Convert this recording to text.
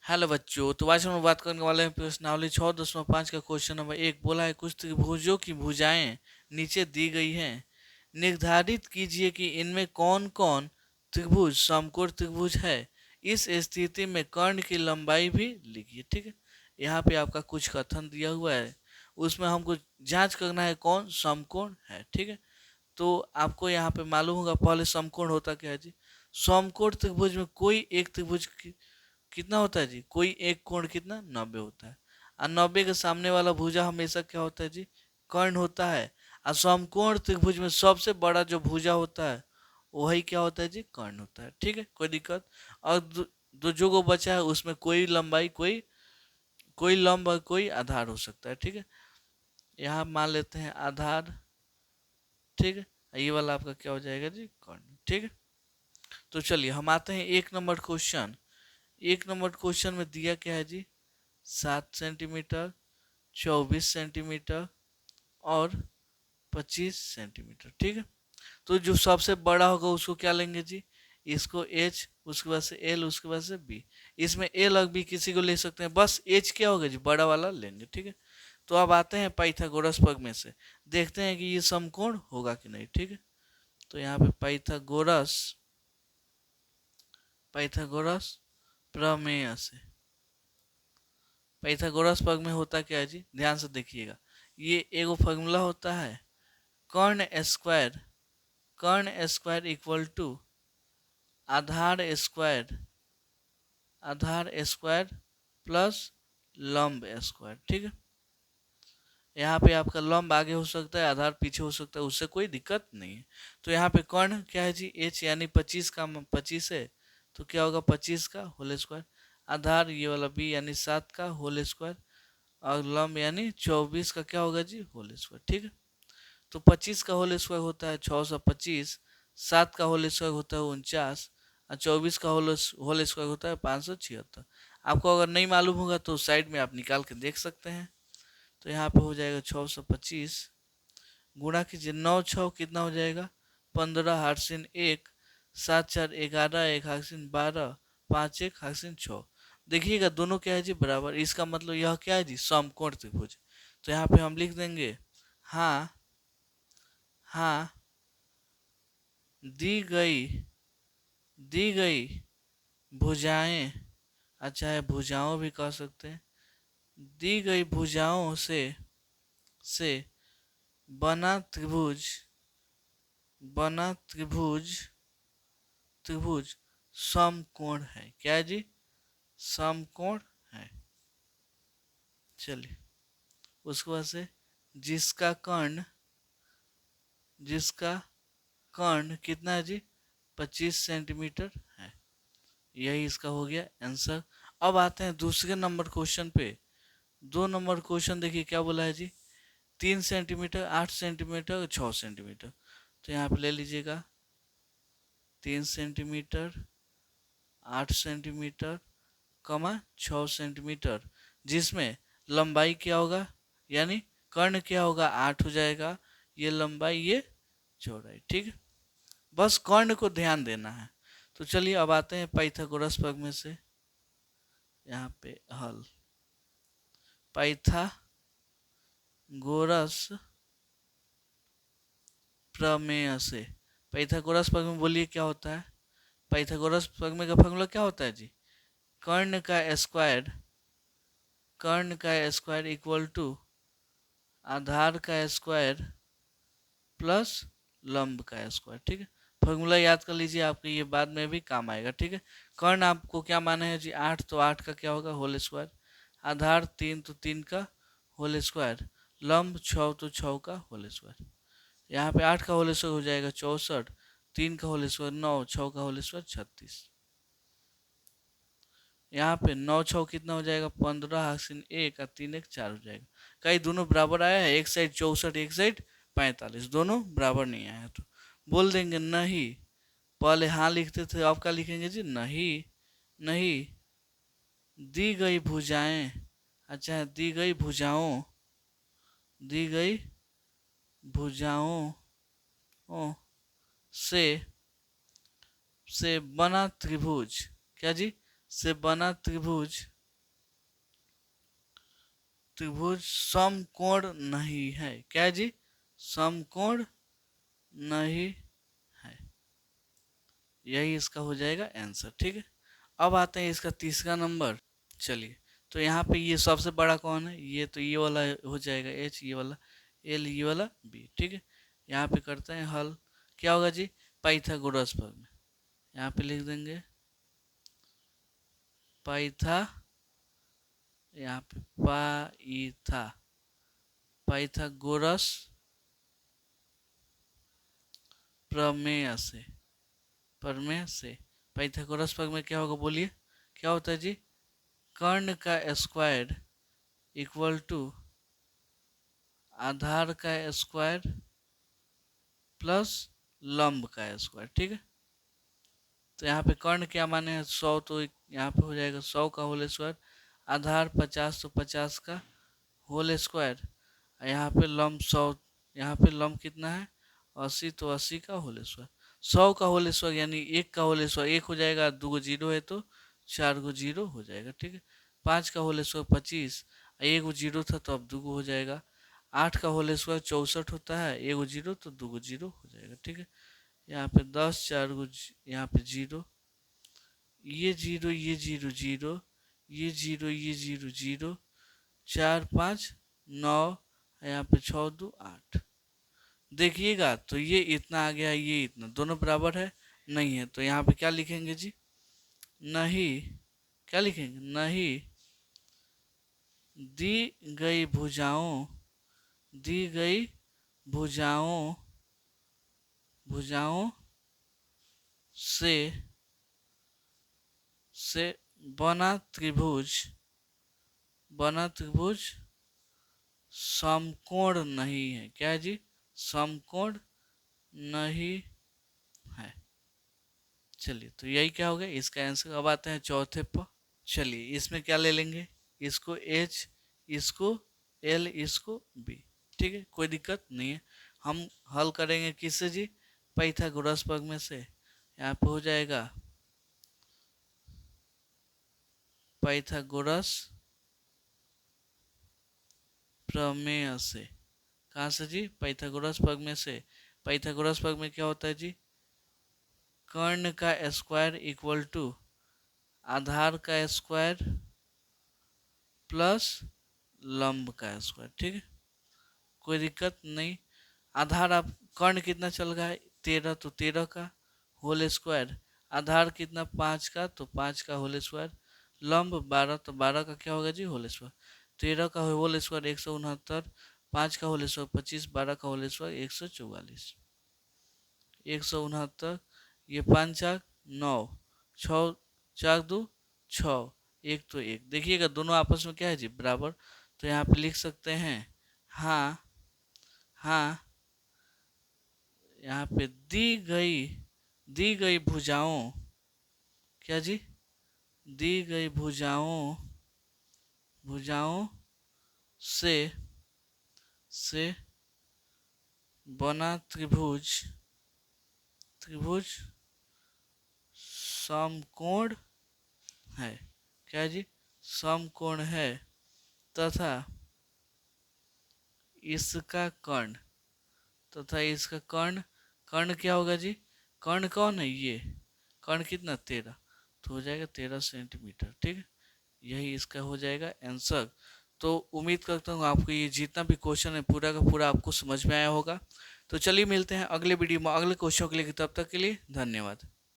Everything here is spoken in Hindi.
हेलो बच्चों, तो आज हम बात करने वाले हैं प्रश्नावली 6.5 का क्वेश्चन नंबर 1। बोला है कुछ त्रिभुजों की भुजाएं नीचे दी गई हैं। निर्धारित कीजिए कि इनमें कौन कौन त्रिभुज समकोण त्रिभुज है। इस स्थिति में कर्ण की लंबाई भी लिखिए। ठीक है, यहाँ पे आपका कुछ कथन दिया हुआ है, उसमें हमको जांच करना है कौन समकोण है। ठीक है, तो आपको यहाँ पे मालूम होगा पहले समकोण होता क्या है जी। समकोण त्रिभुज में कोई एक त्रिभुज कितना होता है जी, कोई एक कोण कितना 90 होता है। और 90 के सामने वाला भुजा हमेशा क्या होता है जी, कर्ण होता है। और समकोण त्रिभुज में सबसे बड़ा जो भुजा होता है वही क्या होता है जी, कर्ण होता है। ठीक है, कोई दिक्कत। और दो जो को बचा है उसमें कोई लंबाई कोई कोई लंब और कोई आधार हो सकता है। ठीक है, यहाँ मान लेते हैं आधार। ठीक है, ये वाला आपका क्या हो जाएगा जी, कर्ण। ठीक है, तो चलिए हम आते हैं 1 नंबर क्वेश्चन। 1 नंबर क्वेश्चन में दिया क्या है जी, 7 सेंटीमीटर, 24 सेंटीमीटर और 25 सेंटीमीटर। ठीक है, तो जो सबसे बड़ा होगा उसको क्या लेंगे जी, इसको एच, उसके बाद से एल, उसके बाद से बी। इसमें एल और बी किसी को ले सकते हैं, बस एच क्या होगा जी, बड़ा वाला लेंगे। ठीक है, तो अब आते हैं पाइथागोरस प्रमेय से, देखते हैं कि ये समकोण होगा कि नहीं। ठीक है, तो यहाँ पे पाइथागोरस पाइथागोरस प्रमेय से, पाइथागोरस प्रमेय होता क्या है जी, ध्यान से देखिएगा। ये एगो फॉर्मूला होता है, कर्ण स्क्वायर, कर्ण स्क्वायर इक्वल टू आधार स्क्वायर, आधार स्क्वायर प्लस लंब स्क्वायर। ठीक है, यहाँ पे आपका लंब आगे हो सकता है, आधार पीछे हो सकता है, उससे कोई दिक्कत नहीं है। तो यहाँ पे कर्ण क्या है जी, एच यानी 25 का 25 है, तो क्या होगा 25 का होल स्क्वायर। आधार ये वाला बी यानी 7 का होल स्क्वायर, और लंब यानी 24 का क्या होगा जी, होल स्क्वायर। ठीक है, तो 25 का होल स्क्वायर होता है 625, 7 का होल स्क्वायर होता है 49, और 24 का होल स्क्वायर होता है 576। आपको अगर नहीं मालूम होगा तो साइड में आप निकाल के देख सकते हैं। तो यहाँ पे हो जाएगा 625 गुणा कीजिए 9 6 कितना हो जाएगा, 15 हार्सिन 1, 7 4 11, 1 हार्सिन 12, 5 1 हार्सिन 6। देखिएगा दोनों क्या है जी, बराबर। इसका मतलब यह क्या है जी, समकोण त्रिभुज। तो यहाँ पे हम लिख देंगे हाँ, हाँ, दी गई दी गई भुजाएं, अच्छा है भुजाओं भी कह सकते हैं, दी गई भुजाओं से बना त्रिभुज, बना त्रिभुज त्रिभुज समकोण है। क्या है जी, समकोण है। चलिए, उसके बाद से जिसका कर्ण, जिसका कर्ण कितना है जी, 25 सेंटीमीटर है। यही इसका हो गया आंसर। अब आते हैं दूसरे नंबर क्वेश्चन पे। 2 नंबर क्वेश्चन देखिए क्या बोला है जी, 3 सेंटीमीटर, 8 सेंटीमीटर, 6 सेंटीमीटर। तो यहाँ पे ले लीजिएगा 3 सेंटीमीटर, 8 सेंटीमीटर, 6 सेंटीमीटर, जिसमें लंबाई क्या होगा, यानी कर्ण क्या होगा, 8 हो जाएगा, ये लंबाई ये चौड़ाई। ठीक है, बस कर्ण को ध्यान देना है। तो चलिए अब आते हैं पाइथागोरस प्रमेय से। यहाँ पे हल, पाइथागोरस प्रमेय से, पाइथागोरस प्रमेय बोलिए क्या होता है। पाइथागोरस प्रमेय का फॉर्मूला क्या होता है जी, कर्ण का स्क्वायर, कर्ण का स्क्वायर इक्वल टू आधार का स्क्वायर प्लस लंब का स्क्वायर। ठीक है, फॉर्मूला याद कर लीजिए, आपके ये बाद में भी काम आएगा। ठीक है, कर्ण आपको क्या माना है जी, 8, तो 8 का क्या होगा, होल स्क्वायर। आधार 3, तो 3 का होल स्क्वायर। लंब 6, तो 6 का होल स्क्वायर। यहाँ पे 8 का होल स्क्वायर हो जाएगा 64, 3 का होल स्क्वायर 9, 6 का होल स्क्वायर 36। यहाँ पे 9 6 कितना हो जाएगा, 15 हासिन 1, और 3 1 4 हो जाएगा। कहीं दोनों बराबर आया है, एक साइड 64, एक साइड 45, दोनों बराबर नहीं आया, तो बोल देंगे नहीं। पहले हाँ लिखते थे, अब क्या लिखेंगे जी, नहीं, नहीं दी गई भुजाएं, अच्छा दी गई भुजाओं, दी गई भुजाओं से बना त्रिभुज, क्या जी, से बना त्रिभुज त्रिभुज समकोण नहीं है। क्या जी? समकोण नहीं है। यही इसका हो जाएगा आंसर। ठीक है, अब आते हैं इसका तीसरा नंबर। चलिए, तो यहाँ पे ये सबसे बड़ा कौन है? ये तो ये वाला हो जाएगा एच, ये वाला एल, ये वाला बी। ठीक है, यहाँ पे करते हैं हल। क्या होगा जी? पाइथागोरस प्रमेय। यहाँ पे लिख देंगे यहाँ पे पाइथागोरस प्रमेय से पाइथागोरस प्रमेय क्या होगा? बोलिए, क्या होता है जी? कर्ण का स्क्वायर इक्वल टू आधार का स्क्वायर प्लस लंब का स्क्वायर। ठीक है, तो यहाँ पे कर्ण क्या माने हैं? 100, तो यहाँ पे हो जाएगा 100 का होल स्क्वायर। आधार 50, तो 50 का होल स्क्वायर। यहाँ पे लंब 100, यहाँ पे लंब कितना है? 80, तो 80 का होल स्क्वायर। 100 का होल स्क्वायर यानी 1 का होल स्क्वायर 1 हो जाएगा, 2 गो जीरो है तो 4 गो जीरो हो जाएगा। ठीक है, 5 का होल स्क्वायर 25, 1 गो जीरो था तो अब 2 गो हो जाएगा। 8 का होल स्क्वायर 64 होता है, 1 गो जीरो तो 2 गो जीरो हो जाएगा। ठीक है, यहाँ पे 10, 4 गो यहाँ पे जीरो, ये जीरो, ये जीरो जीरो, ये जीरो, ये जीरो जीरो, 4 5 9, यहाँ पे 6 2 8। देखिएगा तो ये इतना आ गया, ये इतना, दोनों बराबर है? नहीं है, तो यहाँ पे क्या लिखेंगे जी? नहीं, क्या लिखेंगे? नहीं दी गई भुजाओं भुजाओं भुजाओं से बना त्रिभुज समकोण नहीं है। क्या जी? समकोण नहीं है। चलिए, तो यही क्या हो गया इसका आंसर। अब आते हैं चौथे पर। चलिए, इसमें क्या ले लेंगे? इसको एच, इसको एल, इसको बी। ठीक है, कोई दिक्कत नहीं है। हम हल करेंगे किससे जी? पाइथागोरस प्रमेय से। यहाँ पे हो जाएगा पाइथागोरस प्रमेय से। कहाँ से जी? पाइथागोरस प्रमेय से। पाइथागोरस प्रमेय क्या होता है जी? कर्ण का स्क्वायर इक्वल टू आधार का स्क्वायर प्लस लंब का स्क्वायर। ठीक है, कोई दिक्कत नहीं। आधार आप कर्ण कितना चल रहा है? 13, तो 13 का होल स्क्वायर। आधार कितना? 5 का, तो 5 का होल स्क्वायर। लंब 12, तो 12 का क्या होगा जी? Whole square. 13 का होल स्क्वायर 169, 5 का होल स्क्वायर 25, 12 का होल स्क्वायर 144, 169। ये 5 4 9, 6 4 2 6, 1 तो 1। देखिएगा दोनों आपस में क्या है जी? बराबर। तो यहाँ पे लिख सकते हैं हाँ हाँ, यहाँ पे दी गई भुजाओं, क्या जी? दी गई भुजाओं से बना त्रिभुज समकोण है। क्या जी? समकोण है तथा इसका कर्ण क्या होगा जी? कर्ण कौन है? ये कर्ण कितना? 13, तो हो जाएगा 13 सेंटीमीटर। ठीक है, यही इसका हो जाएगा आंसर। तो उम्मीद करता हूँ आपको ये जितना भी क्वेश्चन है पूरा का पूरा आपको समझ में आया होगा। तो चलिए मिलते हैं अगले वीडियो में अगले क्वेश्चन के लिए। तब तक के लिए धन्यवाद।